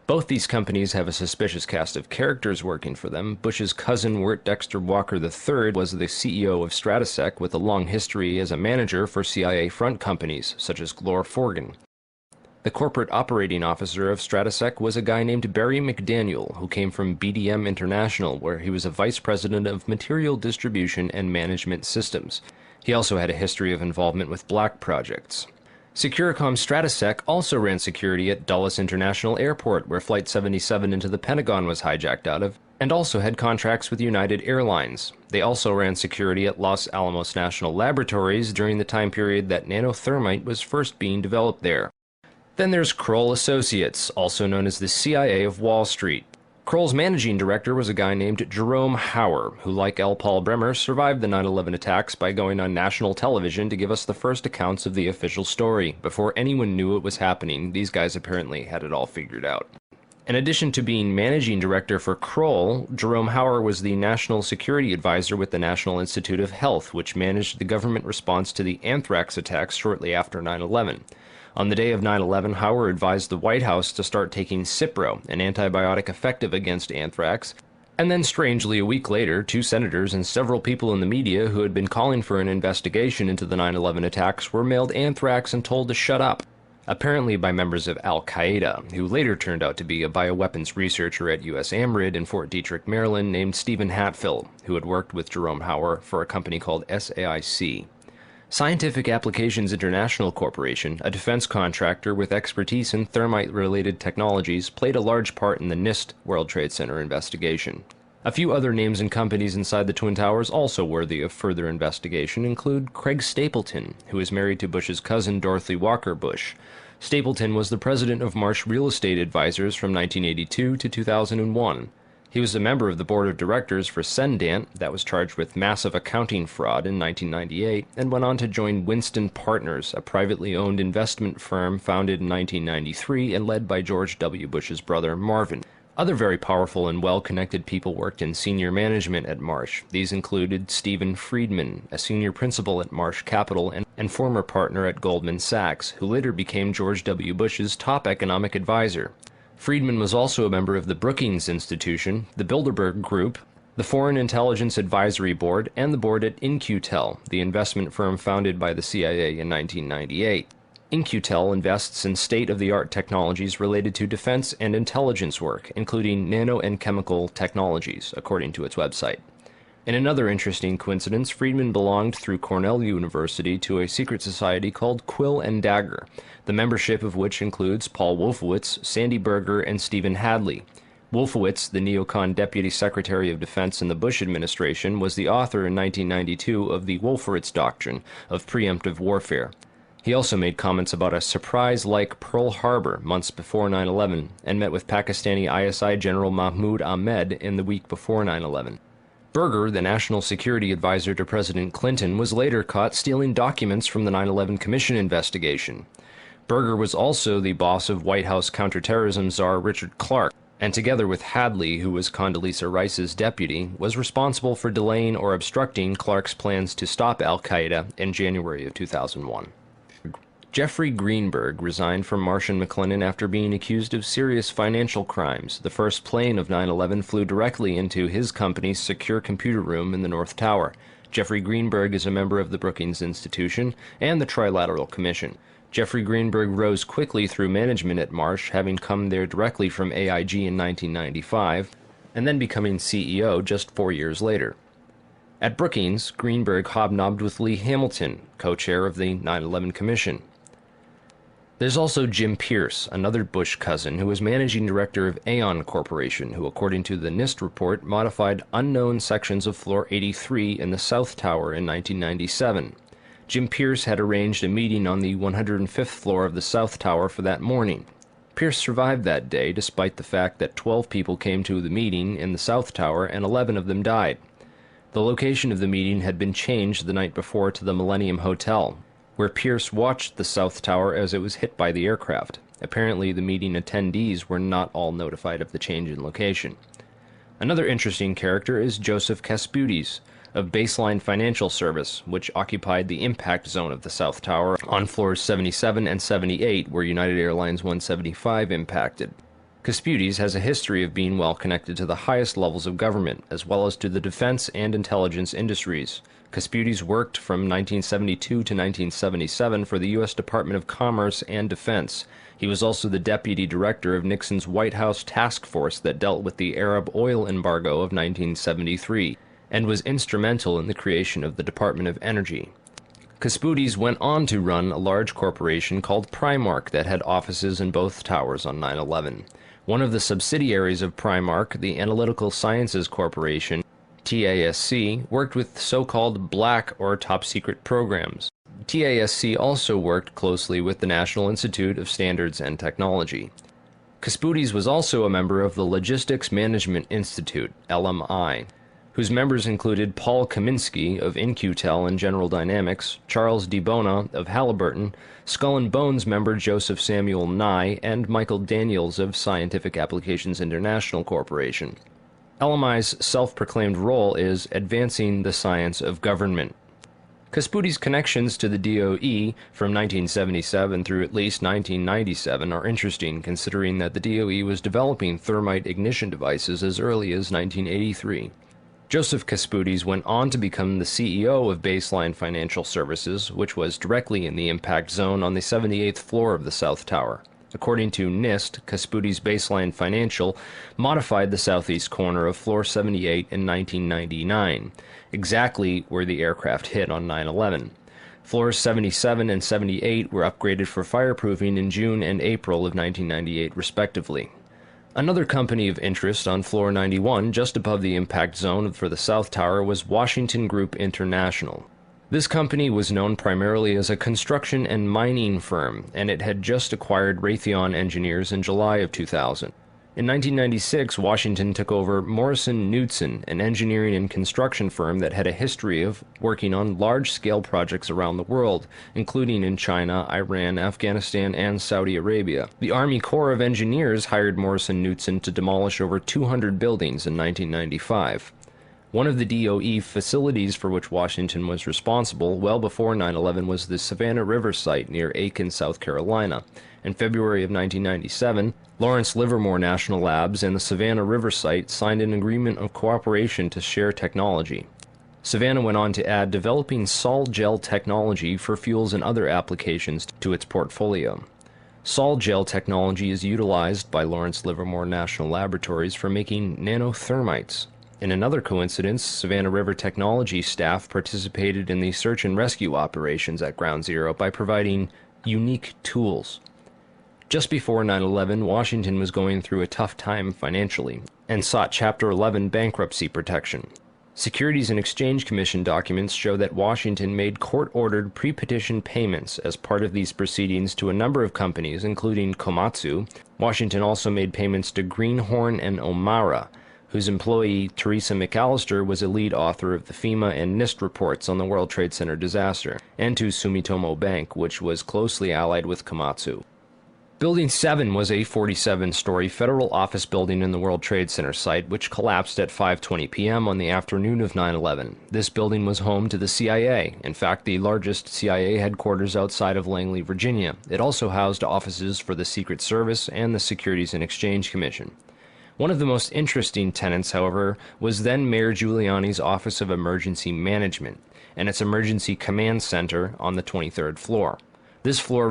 Both these companies have a suspicious cast of characters working for them. Bush's cousin, Wirt Dexter Walker III, was the CEO of Stratesec with a long history as a manager for CIA front companies, such as Glor Forgan. The corporate operating officer of Stratesec was a guy named Barry McDaniel, who came from BDM International, where he was a vice president of material distribution and management systems. He also had a history of involvement with black projects. Securicom Stratesec also ran security at Dulles International Airport, where Flight 77 into the Pentagon was hijacked out of, and also had contracts with United Airlines. They also ran security at Los Alamos National Laboratories during the time period that nanothermite was first being developed there. Then there's Kroll Associates, also known as the CIA of Wall Street. Kroll's managing director was a guy named Jerome Hauer, who, like L. Paul Bremer, survived the 9/11 attacks by going on national television to give us the first accounts of the official story. Before anyone knew it was happening, these guys apparently had it all figured out. In addition to being managing director for Kroll, Jerome Hauer was the national security advisor with the National Institute of Health, which managed the government response to the anthrax attacks shortly after 9/11. On the day of 9/11, Hauer advised the White House to start taking Cipro, an antibiotic effective against anthrax, and then strangely a week later, 2 senators and several people in the media who had been calling for an investigation into the 9/11 attacks were mailed anthrax and told to shut up, apparently by members of Al-Qaeda, who later turned out to be a bioweapons researcher at US AMRID in Fort Detrick, Maryland, named Stephen Hatfill, who had worked with Jerome Hauer for a company called SAIC. Scientific Applications International Corporation, a defense contractor with expertise in thermite-related technologies, played a large part in the NIST World Trade Center investigation. A few other names and companies inside the Twin Towers also worthy of further investigation include Craig Stapleton, who is married to Bush's cousin Dorothy Walker Bush. Stapleton was the president of Marsh Real Estate Advisors from 1982 to 2001. He was a member of the board of directors for Cendant, that was charged with massive accounting fraud in 1998, and went on to join Winston Partners, a privately owned investment firm founded in 1993 and led by George W. Bush's brother Marvin. Other very powerful and well-connected people worked in senior management at Marsh. These included Stephen Friedman, a senior principal at Marsh Capital and former partner at Goldman Sachs, who later became George W. Bush's top economic advisor. Friedman was also a member of the Brookings Institution, the Bilderberg Group, the Foreign Intelligence Advisory Board, and the board at In-Q-Tel, the investment firm founded by the CIA in 1998. In-Q-Tel invests in state-of-the-art technologies related to defense and intelligence work, including nano and chemical technologies, according to its website. In another interesting coincidence, Friedman belonged through Cornell University to a secret society called Quill and Dagger, the membership of which includes Paul Wolfowitz, Sandy Berger, and Stephen Hadley. Wolfowitz, the neocon Deputy Secretary of Defense in the Bush administration, was the author in 1992 of the Wolfowitz Doctrine of preemptive warfare. He also made comments about a surprise-like Pearl Harbor months before 9/11 and met with Pakistani ISI General Mahmoud Ahmed in the week before 9/11. Berger, the national security advisor to President Clinton, was later caught stealing documents from the 9/11 Commission investigation. Berger was also the boss of White House counterterrorism czar Richard Clarke, and together with Hadley, who was Condoleezza Rice's deputy, was responsible for delaying or obstructing Clarke's plans to stop al-Qaeda in January of 2001. Jeffrey Greenberg resigned from Marsh & McLennan after being accused of serious financial crimes. The first plane of 9/11 flew directly into his company's secure computer room in the North Tower. Jeffrey Greenberg is a member of the Brookings Institution and the Trilateral Commission. Jeffrey Greenberg rose quickly through management at Marsh, having come there directly from AIG in 1995, and then becoming CEO just 4 years later. At Brookings, Greenberg hobnobbed with Lee Hamilton, co-chair of the 9/11 Commission. There's also Jim Pierce, another Bush cousin, who was managing director of Aon Corporation, who, according to the NIST report, modified unknown sections of Floor 83 in the South Tower in 1997. Jim Pierce had arranged a meeting on the 105th floor of the South Tower for that morning. Pierce survived that day, despite the fact that 12 people came to the meeting in the South Tower and 11 of them died. The location of the meeting had been changed the night before to the Millennium Hotel, where Pierce watched the South Tower as it was hit by the aircraft. Apparently, the meeting attendees were not all notified of the change in location. Another interesting character is Joseph Caspudes, of Baseline Financial Service, which occupied the impact zone of the South Tower on floors 77 and 78, where United Airlines 175 impacted. Caspudes has a history of being well connected to the highest levels of government, as well as to the defense and intelligence industries. Caspudes worked from 1972 to 1977 for the U.S. Department of Commerce and Defense. He was also the deputy director of Nixon's White House task force that dealt with the Arab oil embargo of 1973, and was instrumental in the creation of the Department of Energy. Caspudes went on to run a large corporation called Primark that had offices in both towers on 9/11. One of the subsidiaries of Primark, the Analytical Sciences Corporation, TASC, worked with so-called black or top-secret programs. TASC also worked closely with the National Institute of Standards and Technology. Caspudes was also a member of the Logistics Management Institute, LMI, whose members included Paul Kaminsky of In-Q-Tel and General Dynamics, Charles D. Bona of Halliburton, Skull and Bones member Joseph Samuel Nye, and Michael Daniels of Scientific Applications International Corporation. LMI's self-proclaimed role is advancing the science of government. Caspudes' connections to the DOE from 1977 through at least 1997 are interesting, considering that the DOE was developing thermite ignition devices as early as 1983. Joseph Caspudes went on to become the CEO of Baseline Financial Services, which was directly in the impact zone on the 78th floor of the South Tower. According to NIST, Caspudes Baseline Financial modified the southeast corner of Floor 78 in 1999, exactly where the aircraft hit on 9/11. Floors 77 and 78 were upgraded for fireproofing in June and April of 1998, respectively. Another company of interest on Floor 91, just above the impact zone for the South Tower, was Washington Group International. This company was known primarily as a construction and mining firm, and it had just acquired Raytheon Engineers in July of 2000. In 1996, Washington took over Morrison Knudsen, an engineering and construction firm that had a history of working on large-scale projects around the world, including in China, Iran, Afghanistan, and Saudi Arabia. The Army Corps of Engineers hired Morrison Knudsen to demolish over 200 buildings in 1995. One of the DOE facilities for which Washington was responsible well before 9/11 was the Savannah River site near Aiken, South Carolina. In February of 1997, Lawrence Livermore National Labs and the Savannah River site signed an agreement of cooperation to share technology. Savannah went on to add developing sol gel technology for fuels and other applications to its portfolio. Sol gel technology is utilized by Lawrence Livermore National Laboratories for making nanothermites. In another coincidence, Savannah River Technology staff participated in the search and rescue operations at Ground Zero by providing unique tools. Just before 9/11, Washington was going through a tough time financially and sought Chapter 11 bankruptcy protection. Securities and Exchange Commission documents show that Washington made court-ordered pre-petition payments as part of these proceedings to a number of companies, including Komatsu. Washington also made payments to Greenhorn and Omara, whose employee, Teresa McAllister, was a lead author of the FEMA and NIST reports on the World Trade Center disaster, and to Sumitomo Bank, which was closely allied with Komatsu. Building 7 was a 47-story federal office building in the World Trade Center site, which collapsed at 5:20 p.m. on the afternoon of 9/11. This building was home to the CIA, in fact the largest CIA headquarters outside of Langley, Virginia. It also housed offices for the Secret Service and the Securities and Exchange Commission. One of the most interesting tenants, however, was then Mayor Giuliani's Office of Emergency Management and its Emergency Command Center on the 23rd floor. This floor